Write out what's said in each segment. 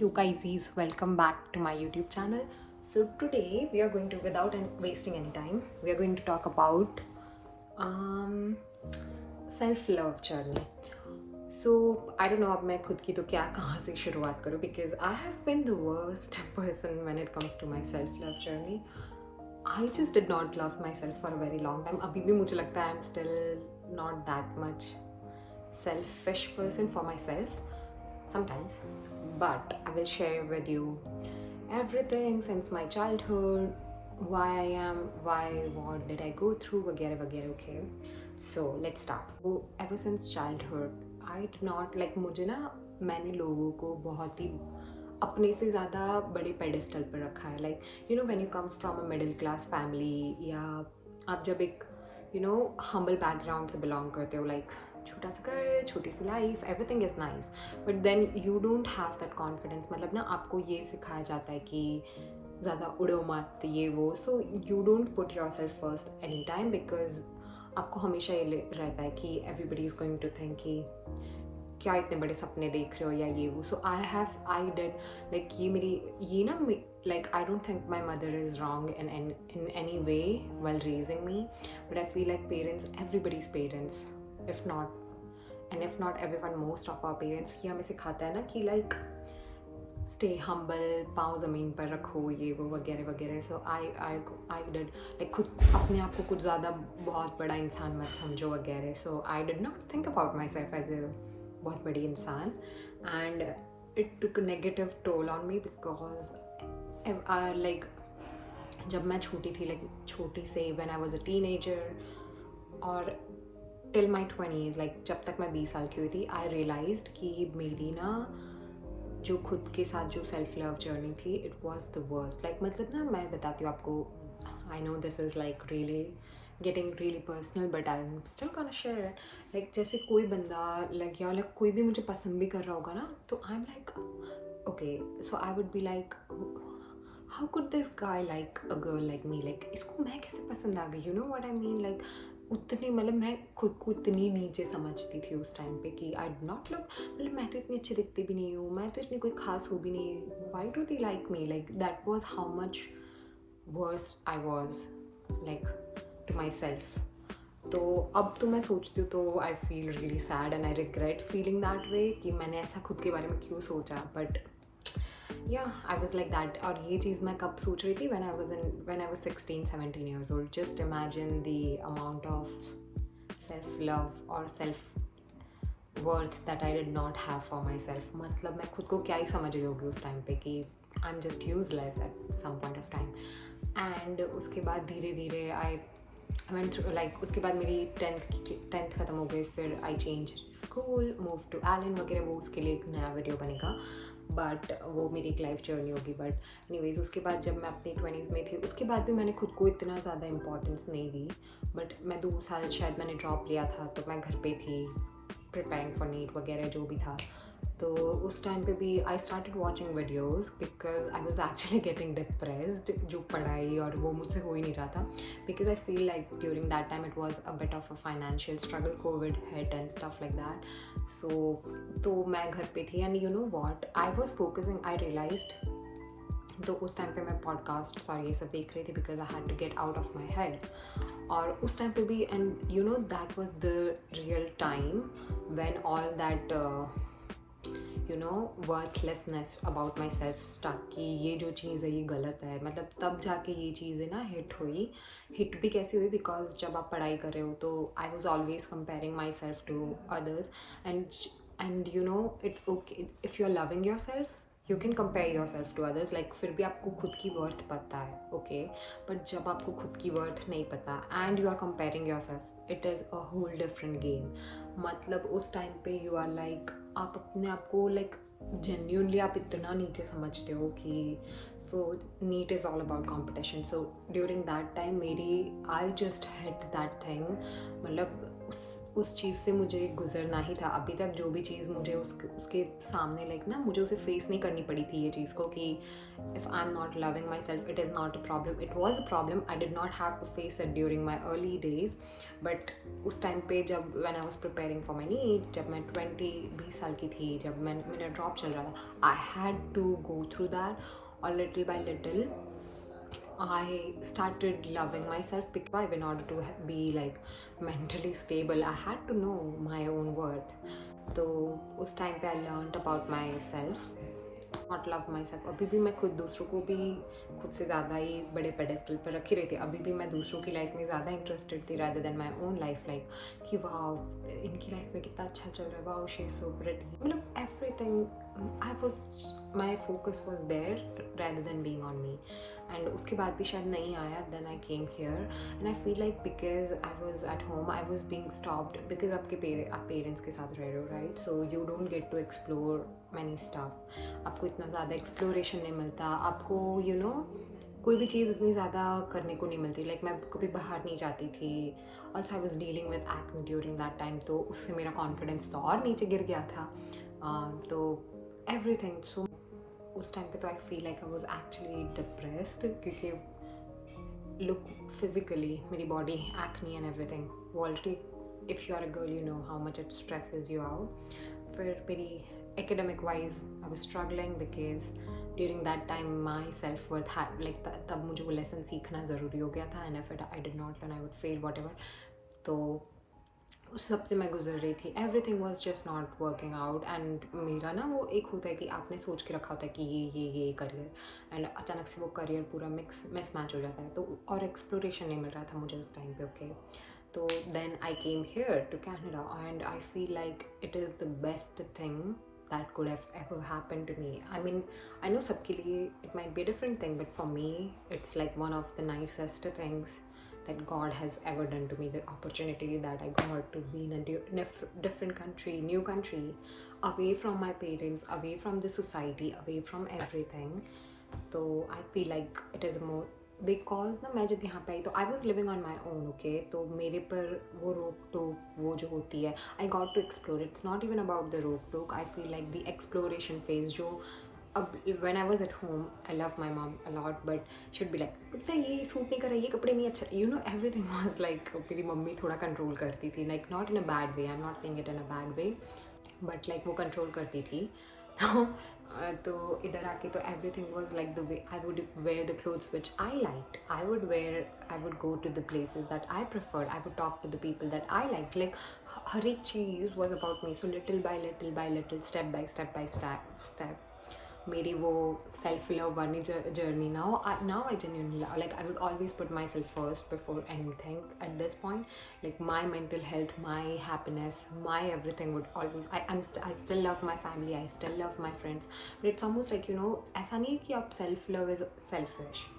you guys, welcome back to my YouTube channel. So today we are going to, without wasting any time, we are going to talk about um, self-love journey. So I don't know अब मैं खुद की तो क्या कहाँ से शुरुआत करूँ, because I have been the worst person when it comes to my self-love journey. I just did not love myself for a very long time. अभी भी मुझे लगता है I'm still not that much selfish person for myself sometimes, but I will share with you everything since my childhood, why I am, what did I go through, वगैरह वगैरह. Okay, so let's start. वो ever since childhood I did not like, मुझे ना, मैंने लोगों को बहुत ही अपने से ज़्यादा बड़े पेडिस्टल पर रखा है. Like you know when you come from a middle class family, या आप जब एक हम्बल बैकग्राउंड से बिलोंग करते हो, लाइक छोटा सा घर, छोटी सी life, everything is nice, but then you don't have that confidence. मतलब ना, आपको ये सिखाया जाता है कि ज़्यादा उड़ो मत, ये वो. So you don't put yourself first any time, because आपको हमेशा ये रहता है कि everybody is going to think कि क्या इतने बड़े सपने देख रहे हो या ये वो. सो आई डिड लाइक ये ना, like I don't think my mother is wrong in any way while raising me, but I feel like parents, everybody's parents, if not everyone, most of our parents ये हमें सिखाता है ना कि like stay humble, पाँव ज़मीन पर रखो, ये वो वगैरह वगैरह. सो आई डिड लाइक खुद अपने आप को कुछ ज़्यादा बहुत बड़ा इंसान मत समझो वगैरह. So I did not think about myself as a बहुत बड़ी इंसान, and it took negative toll on me, because like जब मैं छोटी थी, लाइक छोटी से when I was a teenager और टिल माई 20s, लाइक जब तक मैं 20 साल की हुई थी, आई रियलाइज्ड कि मेरी ना जो खुद के साथ जो सेल्फ लव जर्नी थी, it was the worst. Like मतलब ना, मैं बताती हूँ आपको, I know this is like really getting really personal, but I am still gonna share it. Like जैसे कोई बंदा लाइक, या लाइक कोई भी मुझे पसंद भी कर रहा होगा ना, तो I am like okay, so I would be like how could this guy like a girl like me, like इसको मैं कैसे पसंद आ गई, you know what I mean. Like उतनी, मतलब मैं खुद को इतनी नीचे समझती थी उस टाइम पे कि आई नॉट लव, मतलब मैं तो इतनी अच्छी दिखती भी नहीं हूँ, मैं तो इतनी कोई खास हो भी नहीं, why do they like me, like that was how much worse I was like to myself. तो अब तो मैं सोचती हूँ तो I feel really sad and I regret feeling that way कि मैंने ऐसा खुद के बारे में क्यों सोचा. But yeah, I was like that. और ये चीज़ मैं कब सोच रही थी, when I was 16-17 years old. Just imagine the amount of self-love or self-worth that I did not have for myself. मतलब मैं खुद को क्या ही समझ रही होगी उस टाइम पे कि I'm just useless at some point of time. And उसके बाद धीरे धीरे I went through, like उसके बाद मेरी 10th ख़त्म हो गई, फिर I changed school, moved to Allen वगैरह. वो उसके लिए एक नया वीडियो बनेगा, बट वो मेरी एक लाइफ जर्नी होगी. बट एनीवेज, उसके बाद जब मैं अपनी 20s में थी, उसके बाद भी मैंने खुद को इतना ज़्यादा इंपॉर्टेंस नहीं दी. बट मैं 2 साल शायद मैंने ड्रॉप लिया था, तो मैं घर पे थी प्रिपेयरिंग फॉर नीट वगैरह जो भी था. तो उस टाइम पे भी I started watching videos because I was actually getting depressed. जो पढ़ाई और वो मुझसे हो ही नहीं रहा था, because I feel like during that time it was a bit of a financial struggle, COVID hit and stuff like that. So तो मैं घर पे थी, and you know what, I was focusing, I realised. तो उस time पे मैं podcast ये सब देख रही थी because I had to get out of my head. और उस टाइम पे भी, and you know that was the real time when all that worthlessness about myself stuck, कि ये जो चीज़ है ये गलत है. मतलब तब जाके ये चीज़ें ना हिट भी कैसी हुई, बिकॉज जब आप पढ़ाई कर रहे हो तो I was always comparing myself to others. And you know it's okay if you are loving yourself, you can compare yourself to others. Like फिर भी आपको खुद की वर्थ पता है, ओके. बट जब आपको खुद की वर्थ नहीं पता and you are comparing yourself, it is a whole different game. मतलब उस टाइम पे यू आर लाइक, आप अपने आप को लाइक जेन्यूनली आप इतना नीचे समझते हो कि, तो NEET is all about competition. So during that time मेरी, I just hit that thing. मतलब उस चीज़ से मुझे गुजरना ही था। अभी तक जो भी चीज़ मुझे उसके सामने लाइक ना मुझे उसे फेस नहीं करनी पड़ी थी ये चीज़ को कि if I am not loving myself it is not a problem, it was a problem, I did not have to face it during my early days. But उस टाइम पे जब when I was preparing for my NEET, जब मैं 20 साल की थी, जब मेरा ड्रॉप चल रहा था, I had to go through that, और little by little I started loving myself because in order to be like mentally stable, I had to know my own worth. तो उस टाइम पे I learned about myself, not love myself. अभी भी मैं खुद दूसरों को भी खुद से ज़्यादा ही बड़े पेडेस्टल पर रखी रही थी। अभी भी मैं दूसरों की लाइफ में ज़्यादा इंटरेस्टेड थी rather than my own life, like कि वाह इनकी लाइफ में कितना अच्छा चल रहा है, वाह she is so pretty, मतलब everything my focus was there rather than being on me. And उसके बाद भी शायद नहीं आया, then I came here and I feel like because I was at home I was being stopped because आप parents के साथ रह रहे हो, right? So you don't get to explore many stuff, आपको इतना ज़्यादा एक्सप्लोरेशन नहीं मिलता, आपको you know कोई भी चीज़ इतनी ज़्यादा करने को नहीं मिलती। लाइक मैं कभी बाहर नहीं जाती थी, also I was dealing with acne during that time, तो उससे मेरा कॉन्फिडेंस तो और नीचे गिर गया था। तो एवरीथिंग, सो उस टाइम पे तो I feel like I was actually depressed, क्योंकि लुक फिजिकली मेरी बॉडी एक्नी एंड एवरीथिंग वो already, if you are a girl you know how much it stresses you out. फिर मेरी academic wise I was struggling because during that time my self worth had like तब मुझे वो lesson सीखना ज़रूरी हो गया था, and if I did not learn I would fail what ever. तो उस सब से मैं गुजर रही थी, everything was just not working out. And मेरा ना वो एक होता है कि आपने सोच के रखा होता है कि ये करियर, एंड अचानक से वो करियर पूरा मिस मैच हो जाता है, तो और एक्सप्लोरेशन नहीं मिल रहा था मुझे उस टाइम पे। ओके, तो then I came here to Canada and I feel like it is the best thing that could have ever happened to me. I mean, I know सबके लिए it might be a different thing, but for me it's like one of the nicest things that God has ever done to me. The opportunity that I got to be in a different country, new country, away from my parents, away from the society, away from everything. So I feel like it is more because ना मैं जब यहाँ पे आई तो I was living on my own, okay, तो मेरे पर वो रोक टोक वो जो होती है, I got to explore, it's not even about the रोक टोक, I feel like the exploration phase जो अब when I was at home, I love my mom a lot but should be like पता ये सूट नहीं कर रहा, ये कपड़े नहीं अच्छा, you know everything was like मेरी मम्मी थोड़ा कंट्रोल करती थी, like not in a bad way, I am not saying it in a bad way, but like वो कंट्रोल करती थी। तो इधर आके तो everything was like the way I would wear the clothes which I liked, I would go to the places that I preferred, I would talk to the people that I like हर एक चीज़ was about me. So little by little step by step मेरी वो self love वाली जर्नी now I genuinely like I would always put myself first before anything at this point, like my mental health, my happiness, my everything would always I still love my family, I still love my friends, but it's almost like ऐसा नहीं है कि आप self love is selfish,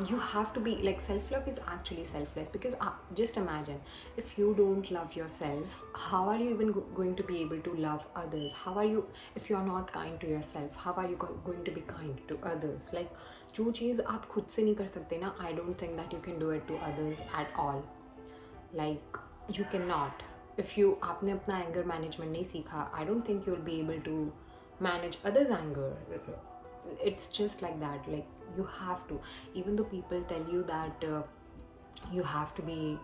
you have to be like self-love is actually selfless, because just imagine if you don't love yourself, how are you even going to be able to love others? How are you, if you are not kind to yourself, how are you going to be kind to others? Like जो चीज़ आप खुद से नहीं कर सकते ना, I don't think that you can do it to others at all, like you cannot. if you आपने अपना anger management नहीं सीखा, I don't think you'll be able to manage others anger. It's just like that, like you have to, even though people tell you that you have to be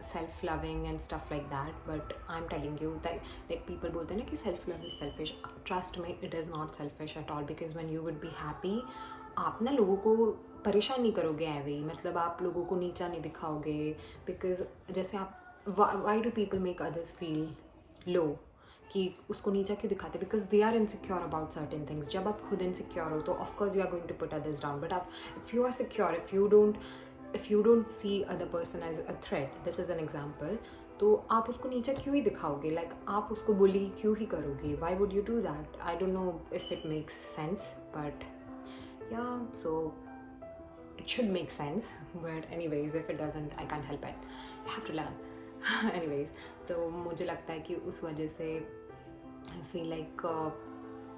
self-loving and stuff like that, but I'm telling you that like people बोलते हैं ना कि self-love is selfish. Trust me, it is not selfish at all, because when you would be happy, आप ना लोगों को परेशान नहीं करोगे ऐवे, मतलब आप लोगों को नीचा नहीं दिखाओगे, because जैसे आप why do people make others feel low, कि उसको नीचा क्यों दिखाते, because they are insecure about certain things. जब आप खुद इनसिक्योर हो तो of course you are going to put others down, but आप if you are secure, if you don't see other person as a threat, this is an example, तो आप उसको नीचा क्यों ही दिखाओगे, लाइक आप उसको बुली क्यों ही करोगे, why would you do that? I don't know if it makes sense, but या सो it should make sense, but anyways if it doesn't, I can't help it, you have to learn. anyways, तो मुझे लगता है कि उस वजह से I feel like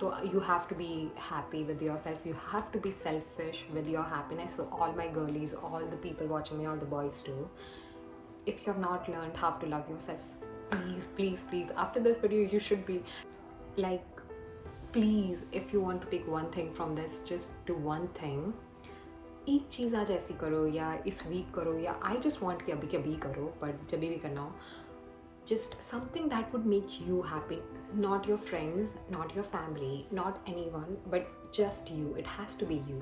so you have to be happy with yourself, you have to be selfish with your happiness. So all my girlies, all the people watching me, all the boys too, if you have not learned how to love yourself, please, after this video, you should be like, please, if you want to take one thing from this, just do one thing. एक चीज़ आज ऐसी करो या इस week करो या I just want कि अभी के अभी करो, बट जब भी करना हो, just something that would make you happy, not your friends, not your family, not anyone, but just you. It has to be you.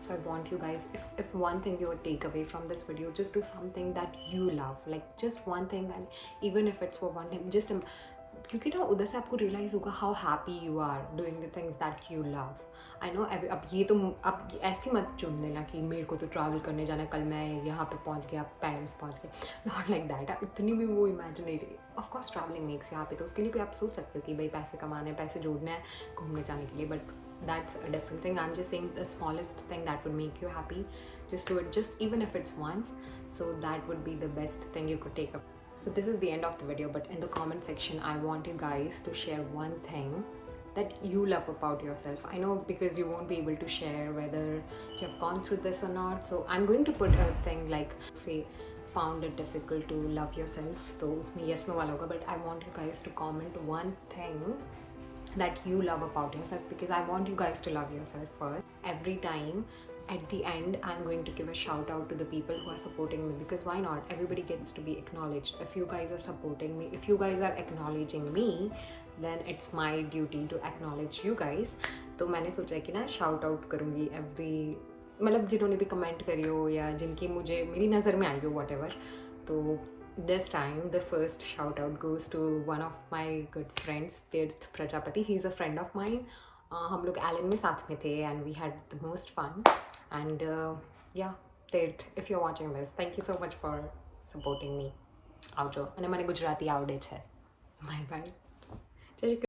So I want you guys, if one thing you would take away from this video, just do something that you love, like just one thing, and even if it's for one time, just क्योंकि ना उधर से आपको realize होगा how happy you are doing the things that you love. I know अब ये तो अब ऐसी मत चुन लेना कि मेरे को तो ट्रैवल करने जाना, कल मैं यहाँ पे पहुँच गया, पेरिस पहुँच गया, नॉट लाइक दैट. इतनी भी वो imaginary, of course travelling makes you happy, तो उसके लिए भी आप सोच सकते हो कि भाई पैसे कमाने, पैसे जोड़ने हैं घूमने जाने के लिए, but that's a different thing. I'm just saying the smallest thing that would make you happy, just do it, just even if it's once. So that would be the best thing you could take up. So this is the end of the video, but in the comment section I want you guys to share one thing that you love about yourself. I know because you won't be able to share whether you have gone through this or not, so I'm going to put a thing like, say, found it difficult to love yourself, तो उसमें yes no वाला होगा, but I want you guys to comment one thing that you love about yourself, because I want you guys to love yourself first. Every time at the end I'm going to give a shout out to the people who are supporting me, because why not, everybody gets to be acknowledged. If you guys are supporting me, if you guys are acknowledging me, then it's my duty to acknowledge you guys. तो मैंने सोचा कि ना shout out करूँगी every, मतलब जिन्होंने भी comment करी हो या जिनकी मुझे मेरी नज़र में आई हो whatever. तो this time the first shout out goes to one of my good friends, Tirth Prajapati. He's a friend of mine. हम लोग एलन में साथ में थे and we had the most fun. And yeah, Tirth, if you're watching this, thank you so much for supporting me. આવજો, અને મને ગુજરાતી આવડે છે. Bye bye. જય શ્રી કૃષ્ણ.